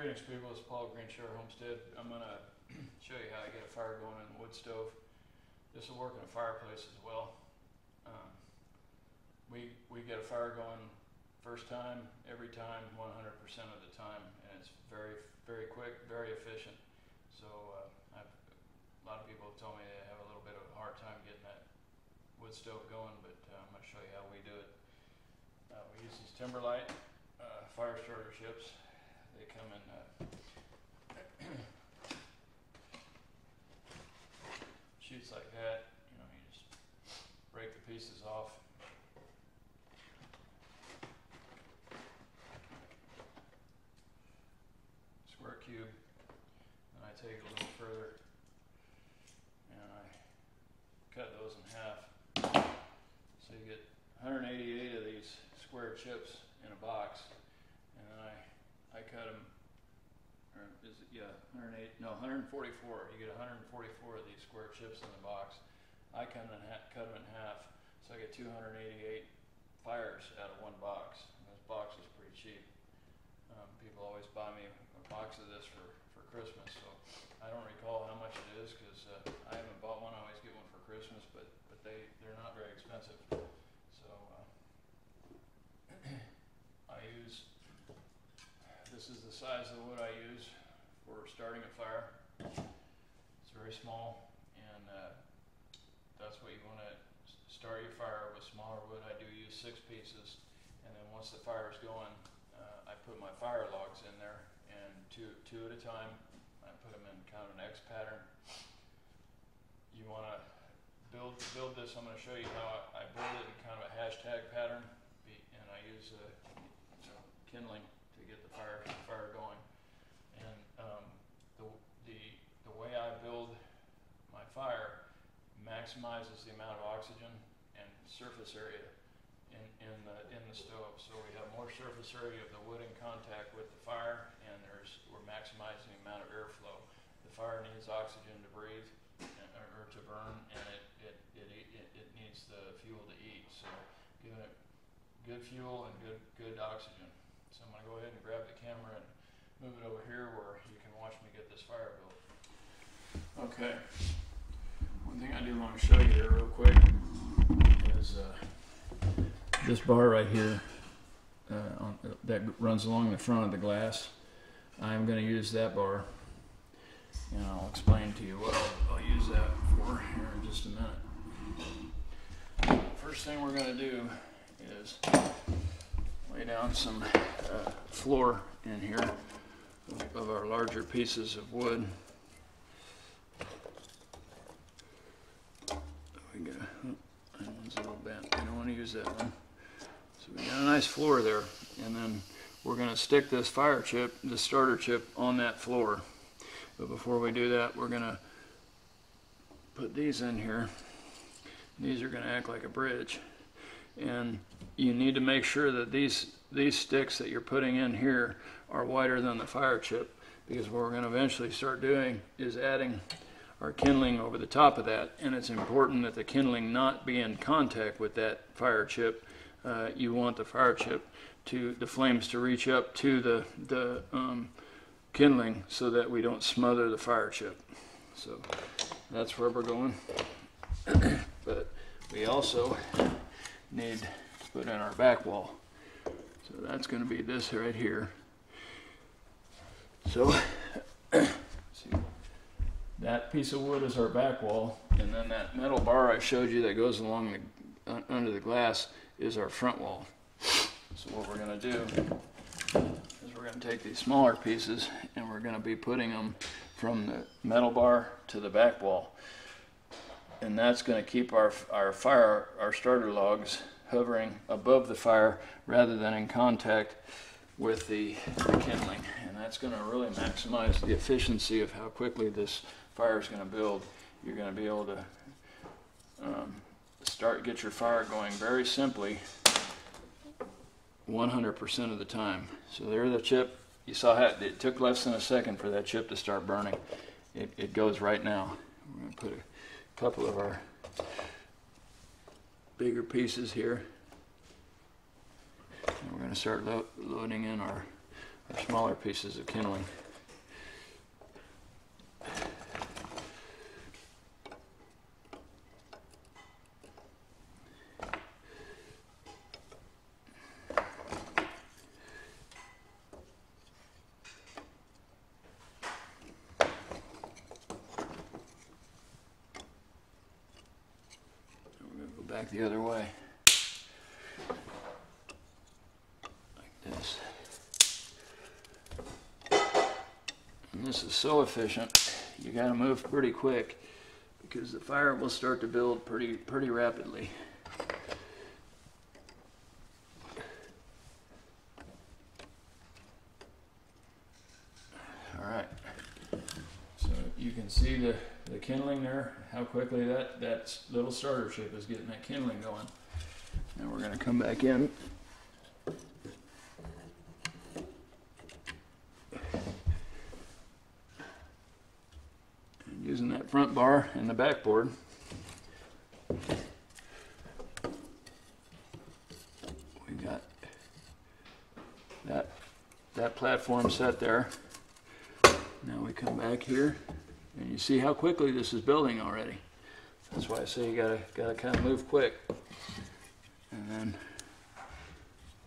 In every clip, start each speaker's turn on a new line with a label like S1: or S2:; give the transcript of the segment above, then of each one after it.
S1: Greetings people, it's Paul Greenshore Homestead. I'm going to show you how I get a fire going in the wood stove. This will work in a fireplace as well. We get a fire going first time, every time, 100% of the time, and it's very, very quick, very efficient. So a lot of people have told me they have a little bit of a hard time getting that wood stove going, but I'm going to show you how we do it. We use these Timberlite fire starter chips. They come in sheets like that. You know, you just break the pieces off. Square cube. And I take it a little further and I cut those in half. So you get 188 of these square chips in a box, and then I cut them, or is it, yeah, 108, no, 144. You get 144 of these square chips in the box. I cut them in half, so I get 288 fires out of one box. And this box is pretty cheap. People always buy me a box of this for Christmas, so I don't recall how much it is because I haven't bought one. I always get one for Christmas, but they're not very expensive. So this is the size of the wood I use for starting a fire. It's very small, and that's what you want to start your fire with, smaller wood. I do use 6 pieces, and then once the fire is going, I put my fire logs in there, and two at a time. I put them in kind of an X pattern. You want to build this. I'm going to show you how I build it in kind of a hashtag pattern, and I use kindling to get the fire going. And the way I build my fire maximizes the amount of oxygen and surface area in the stove. So we have more surface area of the wood in contact with the fire, and we're maximizing the amount of airflow. The fire needs oxygen to breathe or to burn, and it needs the fuel to eat. So giving it good fuel and good oxygen. So I'm going to go ahead and grab the camera and move it over here where you can watch me get this fire built. Okay. One thing I do want to show you here real quick is this bar right here that runs along the front of the glass. I'm going to use that bar, and I'll explain to you what I'll use that for here in just a minute. First thing we're going to do is lay down some floor in here of our larger pieces of wood. That one's a little bent. I don't want to use that one. So we got a nice floor there, and then we're going to stick this fire chip, the starter chip, on that floor. But before we do that, we're going to put these in here. These are going to act like a bridge, and you need to make sure that these sticks that you're putting in here are wider than the fire chip, because what we're going to eventually start doing is adding our kindling over the top of that, and it's important that the kindling not be in contact with that fire chip. You want the fire chip the flames to reach up to the kindling so that we don't smother the fire chip. So that's where we're going. But we also need to put in our back wall. So that's going to be this right here. So see, that piece of wood is our back wall, and then that metal bar I showed you that goes along under the glass is our front wall. So what we're going to do is we're going to take these smaller pieces and we're going to be putting them from the metal bar to the back wall, and that's going to keep our starter logs hovering above the fire rather than in contact with the kindling, and that's going to really maximize the efficiency of how quickly this fire is going to build. You're going to be able to get your fire going very simply 100% of the time. So there's the chip. You saw how it took less than a second for that chip to start burning. It goes right now. We're going to put a couple of our bigger pieces here. And we're going to start loading in our or smaller pieces of kindling. Back the other way, like this. And this is so efficient, you gotta move pretty quick because the fire will start to build pretty rapidly. All right, so you can see the kindling there, how quickly that little starter chip is getting that kindling going. Now we're going to come back in. And using that front bar and the back board, we got that platform set there. Now we come back here. And you see how quickly this is building already. That's why I say you gotta kind of move quick. And then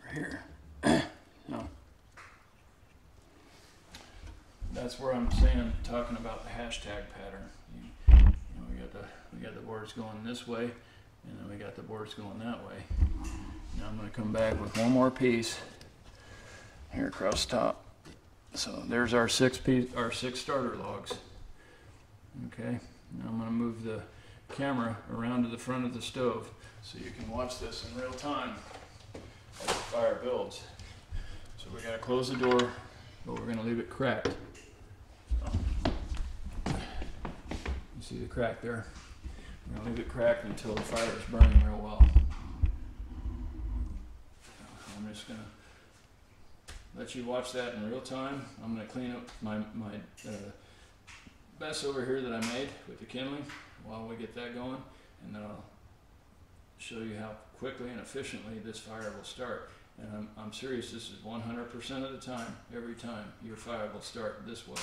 S1: we're here. So that's where I'm saying, talking about the hashtag pattern. You know, we got the boards going this way, and then we got the boards going that way. Now I'm going to come back with one more piece here across the top. So there's our six starter logs. Okay, now I'm going to move the camera around to the front of the stove so you can watch this in real time as the fire builds. So we got to close the door, but we're going to leave it cracked. So, you see the crack there? We're going to leave it cracked until the fire is burning real well. I'm just going to let you watch that in real time. I'm going to clean up my mess over here that I made with the kindling while we get that going, and then I'll show you how quickly and efficiently this fire will start. And I'm serious, this is 100% of the time, every time, your fire will start this way.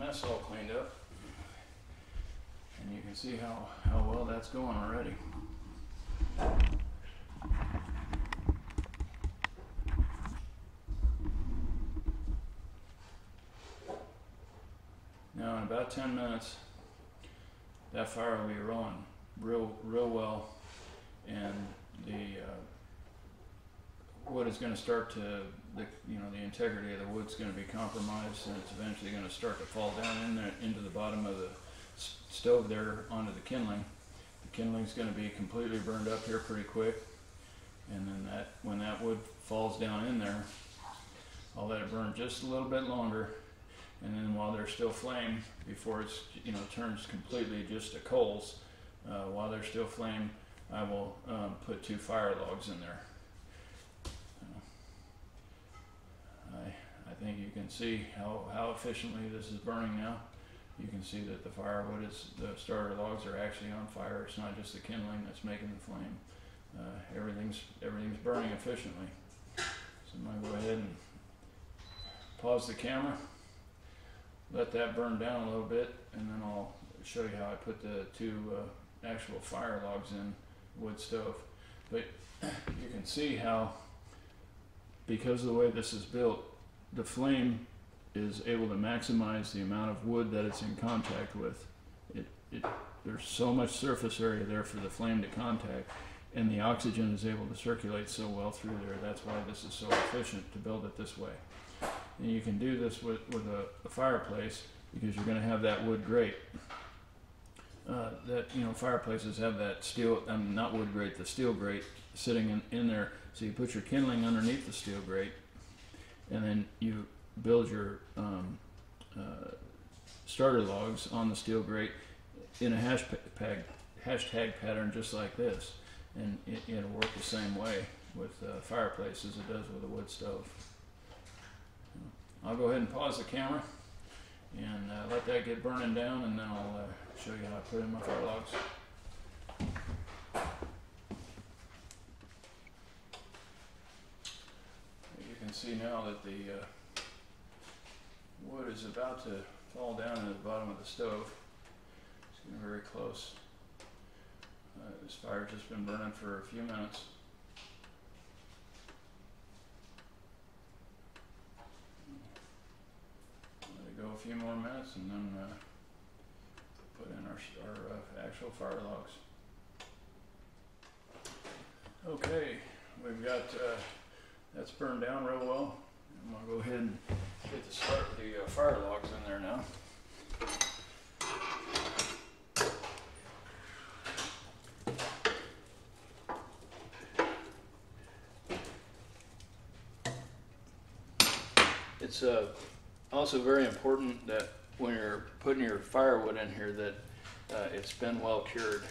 S1: That's all cleaned up, and you can see how well that's going already. Now in about 10 minutes that fire will be rolling real well, and the wood is going to start to, the integrity of the wood's going to be compromised, and it's eventually going to start to fall down in there into the bottom of the stove there onto the kindling. The kindling's going to be completely burned up here pretty quick, and then when that wood falls down in there, I'll let it burn just a little bit longer, and then while there's still flame, before it's turns completely just to coals, while there's still flame, I will put 2 fire logs in there. I think you can see how efficiently this is burning now. You can see that the firewood the starter logs are actually on fire. It's not just the kindling that's making the flame. Everything's burning efficiently. So I'm going to go ahead and pause the camera, let that burn down a little bit, and then I'll show you how I put the 2 actual fire logs in wood stove. But you can see how, because of the way this is built, the flame is able to maximize the amount of wood that it's in contact with. There's so much surface area there for the flame to contact, and the oxygen is able to circulate so well through there. That's why this is so efficient to build it this way. And you can do this with a fireplace, because you're going to have that wood grate. Fireplaces have that steel, not wood grate, the steel grate sitting in there. So you put your kindling underneath the steel grate, and then you build your starter logs on the steel grate in a hashtag pattern just like this. And it'll work the same way with fireplace as it does with a wood stove. I'll go ahead and pause the camera and let that get burning down, and then I'll show you how I put in my fire logs. You can see now that the wood is about to fall down into the bottom of the stove. It's getting very close. This fire's just been burning for a few minutes. Let it go a few more minutes, and then put in our actual fire logs. Okay, we've got that's burned down real well. I'm gonna go ahead and get the fire logs in there now. It's also very important that when you're putting your firewood in here that it's been well cured.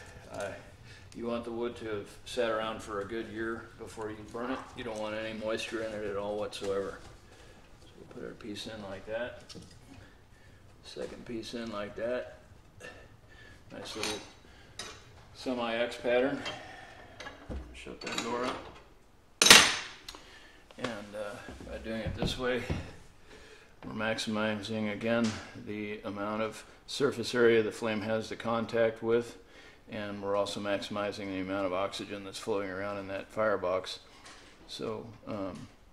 S1: You want the wood to have sat around for a good year before you burn it. You don't want any moisture in it at all whatsoever. So we put our piece in like that. Second piece in like that. Nice little semi-X pattern. Shut that door up. And by doing it this way, we're maximizing again the amount of surface area the flame has to contact with, and we're also maximizing the amount of oxygen that's floating around in that firebox. So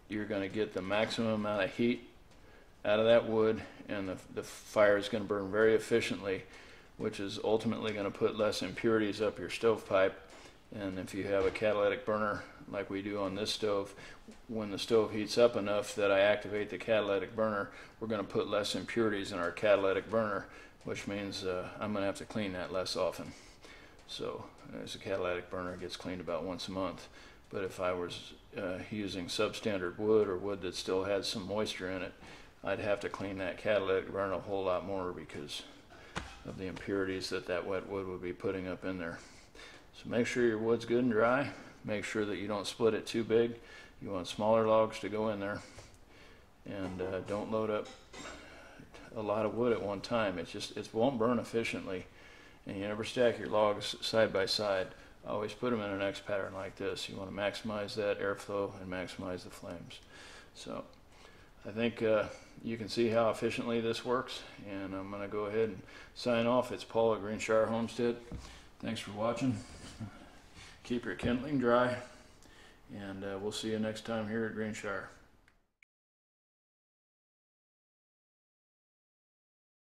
S1: you're going to get the maximum amount of heat out of that wood, and the fire is going to burn very efficiently, which is ultimately going to put less impurities up your stovepipe. And if you have a catalytic burner like we do on this stove, when the stove heats up enough that I activate the catalytic burner, we're going to put less impurities in our catalytic burner, which means I'm going to have to clean that less often. So as a catalytic burner, it gets cleaned about once a month. But if I was using substandard wood, or wood that still had some moisture in it, I'd have to clean that catalytic burner a whole lot more because of the impurities that wet wood would be putting up in there. So make sure your wood's good and dry. Make sure that you don't split it too big. You want smaller logs to go in there. And don't load up a lot of wood at one time. It won't burn efficiently. And you never stack your logs side by side. Always put them in an X pattern like this. You want to maximize that airflow and maximize the flames. So I think you can see how efficiently this works. And I'm going to go ahead and sign off. It's Paul at Greenshire Homestead. Thanks for watching. Keep your kindling dry, and we'll see you next time here at Greenshire.